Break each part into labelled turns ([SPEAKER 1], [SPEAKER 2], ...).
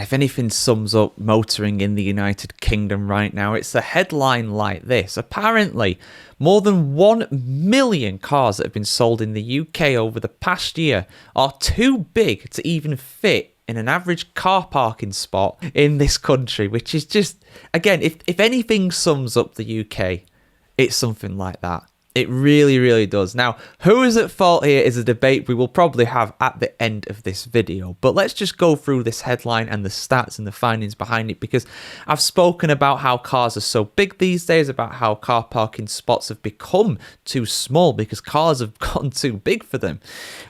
[SPEAKER 1] if anything sums up motoring in the United Kingdom right now, it's a headline like this. Apparently, more than 1 million cars that have been sold in the UK over the past year are too big to even fit in an average car parking spot in this country, which is just, again, if anything sums up the UK, it's something like that. It really, really does. Now, who is at fault here is a debate we will probably have at the end of this video. But let's just go through this headline and the stats and the findings behind it, because I've spoken about how cars are so big these days, about how car parking spots have become too small because cars have gotten too big for them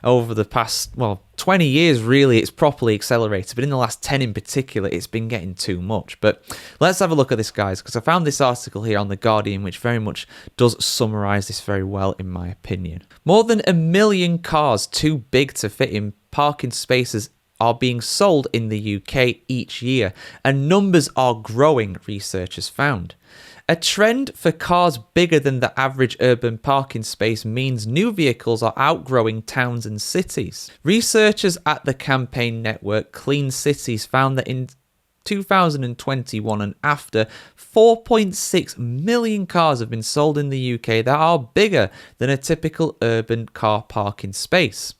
[SPEAKER 1] over the past, 20 years, really, it's properly accelerated. But in the last 10 in particular, it's been getting too much. But let's have a look at this, guys, because I found this article here on The Guardian, which very much does summarise this very well, in my opinion. More than 1 million cars too big to fit in parking spaces are being sold in the UK each year, and numbers are growing, researchers found. A trend for cars bigger than the average urban parking space means new vehicles are outgrowing towns and cities. Researchers at the campaign network Clean Cities found that in 2021 and after, 4.6 million cars have been sold in the UK that are bigger than a typical urban car parking space.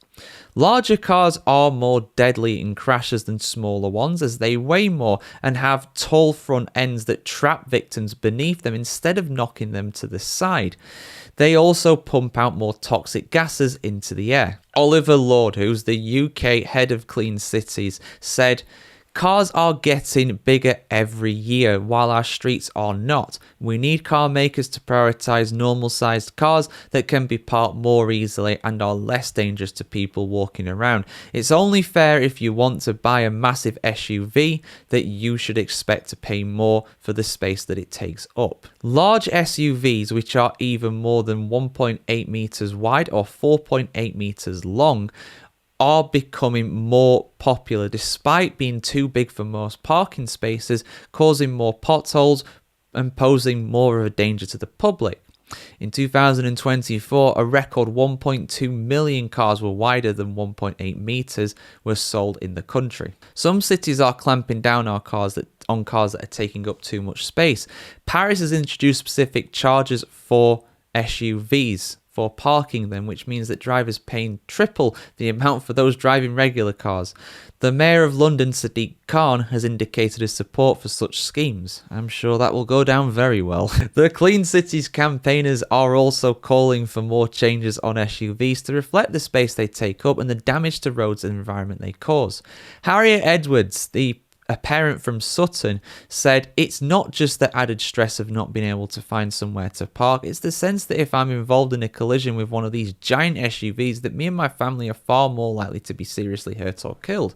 [SPEAKER 1] Larger cars are more deadly in crashes than smaller ones, as they weigh more and have tall front ends that trap victims beneath them instead of knocking them to the side. They also pump out more toxic gases into the air. Oliver Lord, who's the UK head of Clean Cities, said, "Cars are getting bigger every year, while our streets are not. We need car makers to prioritise normal-sized cars that can be parked more easily and are less dangerous to people walking around. It's only fair if you want to buy a massive SUV that you should expect to pay more for the space that it takes up." Large SUVs, which are even more than 1.8 metres wide or 4.8 metres long, are becoming more popular despite being too big for most parking spaces, causing more potholes and posing more of a danger to the public. In 2024, a record 1.2 million cars were wider than 1.8 metres were sold in the country. Some cities are clamping down on cars that are taking up too much space. Paris has introduced specific charges for SUVs for parking them, which means that drivers paying triple the amount for those driving regular cars. The Mayor of London, Sadiq Khan, has indicated his support for such schemes. I'm sure that will go down very well. The Clean Cities campaigners are also calling for more changes on SUVs to reflect the space they take up and the damage to roads and environment they cause. Harriet Edwards, a parent from Sutton, said, "It's not just the added stress of not being able to find somewhere to park, it's the sense that if I'm involved in a collision with one of these giant SUVs, that me and my family are far more likely to be seriously hurt or killed.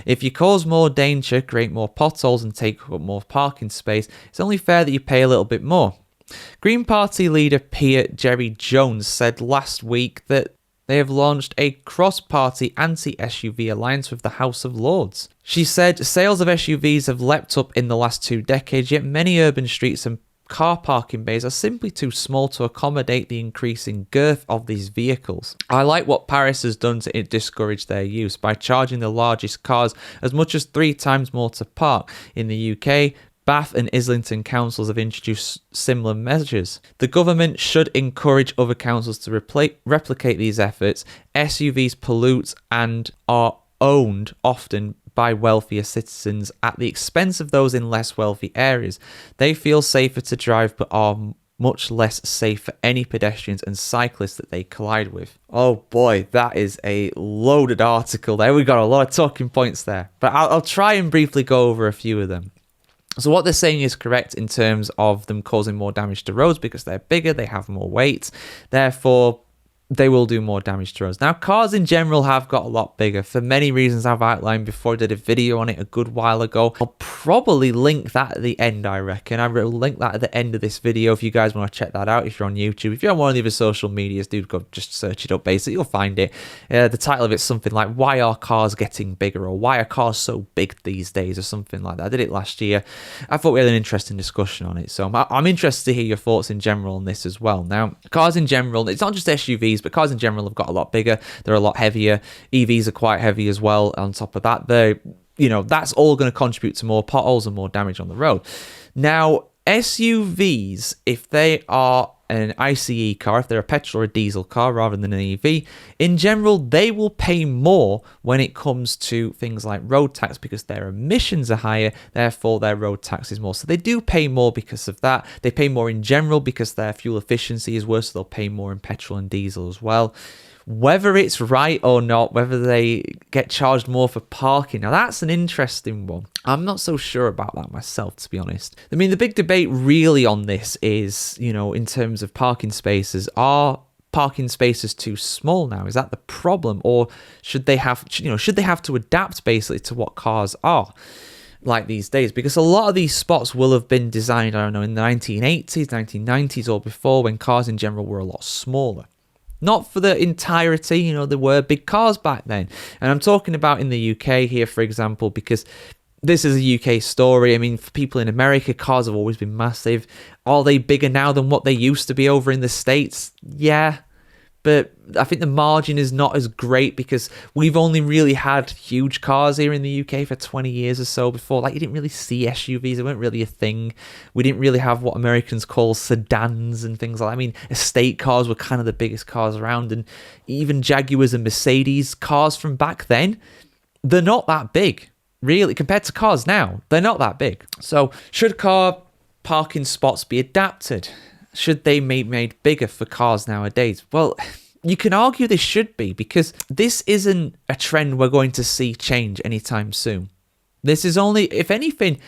[SPEAKER 1] If you cause more danger, create more potholes and take up more parking space, it's only fair that you pay a little bit more." Green Party leader Pia Jerry Jones said last week that they have launched a cross-party anti-SUV alliance with the House of Lords. She said sales of SUVs have leapt up in the last 2 decades, yet many urban streets and car parking bays are simply too small to accommodate the increasing girth of these vehicles. "I like what Paris has done to discourage their use by charging the largest cars as much as 3 times more to park. In the UK, Bath and Islington councils have introduced similar measures. The government should encourage other councils to replicate these efforts. SUVs pollute and are owned often by wealthier citizens at the expense of those in less wealthy areas. They feel safer to drive but are much less safe for any pedestrians and cyclists that they collide with." Oh boy, that is a loaded article there. We've got a lot of talking points there, but I'll try and briefly go over a few of them. So what they're saying is correct in terms of them causing more damage to roads because they're bigger, they have more weight, therefore they will do more damage to roads. Now, cars in general have got a lot bigger for many reasons I've outlined before. I did a video on it a good while ago. I'll probably link that at the end, I reckon. I will link that at the end of this video if you guys want to check that out, if you're on YouTube. If you're on one of the other social medias, dude, go just search it up, basically, you'll find it. The title of it's something like, "Why are cars getting bigger?" or "Why are cars so big these days?" or something like that. I did it last year. I thought we had an interesting discussion on it, so I'm interested to hear your thoughts in general on this as well. Now, cars in general, it's not just SUVs, but cars in general have got a lot bigger. They're a lot heavier. EVs are quite heavy as well. On top of that, that's all going to contribute to more potholes and more damage on the road. Now, SUVs, if they are an ICE car, if they're a petrol or a diesel car rather than an EV, in general, they will pay more when it comes to things like road tax because their emissions are higher, therefore their road tax is more. So they do pay more because of that. They pay more in general because their fuel efficiency is worse, so they'll pay more in petrol and diesel as well. Whether it's right or not, whether they get charged more for parking, now that's an interesting one. I'm not so sure about that myself, to be honest. I mean, the big debate really on this is, in terms of parking spaces, are parking spaces too small now? Is that the problem? Or should they have to adapt basically to what cars are like these days? Because a lot of these spots will have been designed, I don't know, in the 1980s, 1990s or before, when cars in general were a lot smaller. Not for the entirety, there were big cars back then. And I'm talking about in the UK here, for example, because this is a UK story. I mean, for people in America, cars have always been massive. Are they bigger now than what they used to be over in the States? Yeah. But I think the margin is not as great because we've only really had huge cars here in the UK for 20 years or so before. Like, you didn't really see SUVs. They weren't really a thing. We didn't really have what Americans call sedans and things like that. I mean, estate cars were kind of the biggest cars around. And even Jaguars and Mercedes cars from back then, they're not that big, really. Compared to cars now, they're not that big. So should car parking spots be adapted? Should they be made bigger for cars nowadays? Well, you can argue they should be, because this isn't a trend we're going to see change anytime soon. This is only, if anything,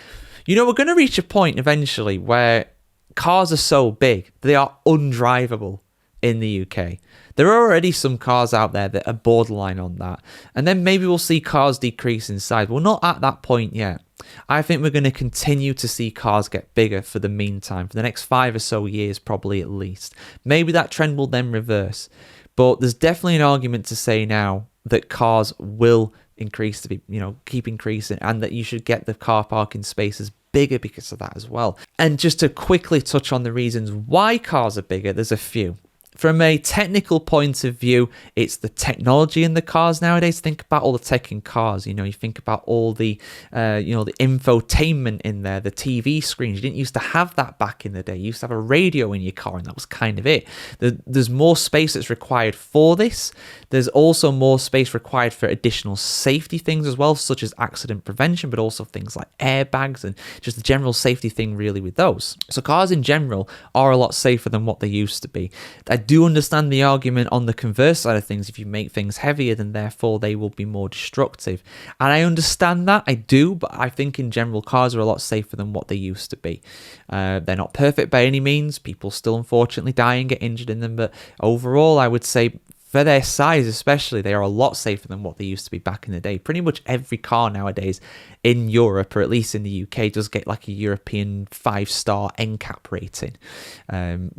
[SPEAKER 1] we're going to reach a point eventually where cars are so big, they are undrivable in the UK. There are already some cars out there that are borderline on that. And then maybe we'll see cars decrease in size. We're not at that point yet. I think we're going to continue to see cars get bigger for the meantime, for the next 5 or so years, probably at least. Maybe that trend will then reverse. But there's definitely an argument to say now that cars will increase to be, keep increasing, and that you should get the car parking spaces bigger because of that as well. And just to quickly touch on the reasons why cars are bigger, there's a few. From a technical point of view, it's the technology in the cars nowadays. Think about all the tech in cars. You think about all the, the infotainment in there, the TV screens. You didn't used to have that back in the day. You used to have a radio in your car, and that was kind of it. There's more space that's required for this. There's also more space required for additional safety things as well, such as accident prevention, but also things like airbags and just the general safety thing really with those. So cars in general are a lot safer than what they used to be. I do understand the argument on the converse side of things. If you make things heavier, then therefore they will be more destructive. And I understand that, I do, but I think in general cars are a lot safer than what they used to be. They're not perfect by any means. People still unfortunately die and get injured in them, but overall I would say for their size especially, they are a lot safer than what they used to be back in the day. Pretty much every car nowadays in Europe, or at least in the UK, does get like a European 5-star NCAP rating.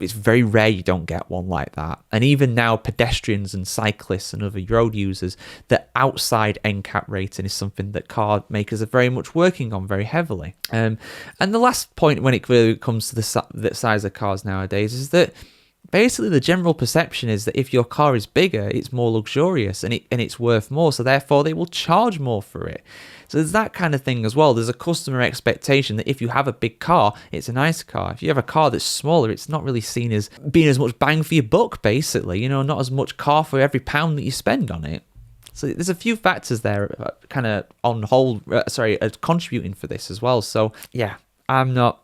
[SPEAKER 1] It's very rare you don't get one like that. And even now, pedestrians and cyclists and other road users, the outside NCAP rating is something that car makers are very much working on very heavily. And the last point when it really comes to the size of cars nowadays is that basically the general perception is that if your car is bigger, it's more luxurious and it's worth more, so therefore they will charge more for it. So there's that kind of thing as well. There's a customer expectation that if you have a big car, it's a nice car. If you have a car that's smaller, it's not really seen as being as much bang for your buck, basically. Not as much car for every pound that you spend on it. So there's a few factors there kind of contributing for this as well. So yeah, I'm not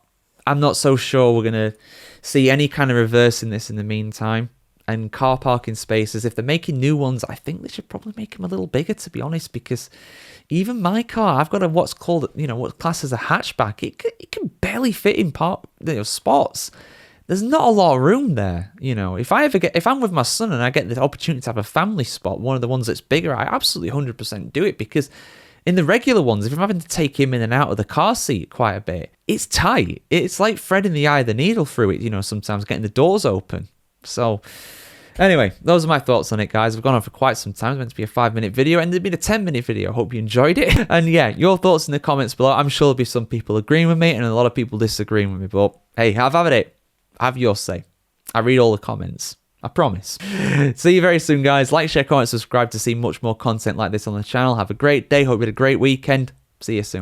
[SPEAKER 1] so sure we're going to see any kind of reverse in this in the meantime. And car parking spaces, if they're making new ones, I think they should probably make them a little bigger, to be honest, because even my car, I've got what's called, what's classed as a hatchback. It can barely fit in spots. There's not a lot of room there. If I'm with my son and I get the opportunity to have a family spot, one of the ones that's bigger, I absolutely 100% do it, because in the regular ones, if I'm having to take him in and out of the car seat quite a bit, it's tight. It's like threading the eye of the needle through it, sometimes getting the doors open. So anyway, those are my thoughts on it, guys. We've gone on for quite some time. It's meant to be a 5-minute video, and it'd been a 10-minute video. Hope you enjoyed it. And yeah, your thoughts in the comments below. I'm sure there'll be some people agreeing with me and a lot of people disagreeing with me, but hey, have at it. Have your say. I read all the comments. I promise. See you very soon, guys. Like, share, comment, subscribe to see much more content like this on the channel. Have a great day. Hope you had a great weekend. See you soon.